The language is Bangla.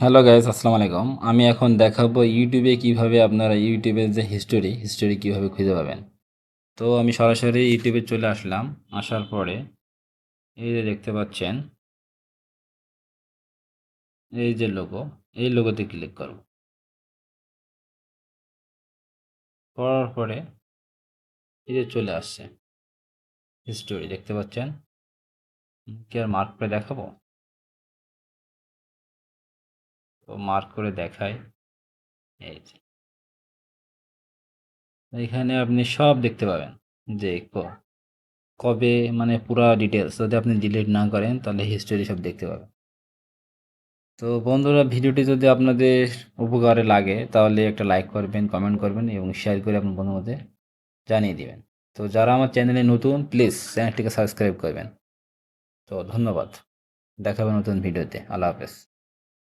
হ্যালো গাইস, আসসালামু আলাইকুম। আমি এখন দেখাবো ইউটিউবে কিভাবে আপনারা ইউটিউবের যে হিস্টোরি কিভাবে খুঁজে পাবেন। তো আমি সরাসরি ইউটিউবে চলে আসলাম। আসার পরে এই যে দেখতে পাচ্ছেন, এই যে লোগো, এই লোগোতে ক্লিক করব। করার পরে এই যে চলে আসছে হিস্টোরি দেখতে পাচ্ছেন। কি আর মার্ক করে দেখাবো? তো মার্ক করে দেখাই। এই যে এখানে আপনি সব দেখতে পাবেন যে কবে, মানে পুরা ডিটেলস। যদি আপনি ডিলিট না করেন তাহলে হিস্টোরি সব দেখতে পাবেন। তো বন্ধুরা, ভিডিওটি যদি আপনাদের উপকারে লাগে তাহলে একটা লাইক করবেন, কমেন্ট করবেন এবং শেয়ার করে আপনার বন্ধুর মধ্যে জানিয়ে দিবেন। তো যারা আমার চ্যানেলে নতুন, প্লিজ চ্যানেলটিকে সাবস্ক্রাইব করবেন। তো ধন্যবাদ। দেখা হবে নতুন ভিডিওতে। আল্লাহ হাফেজ।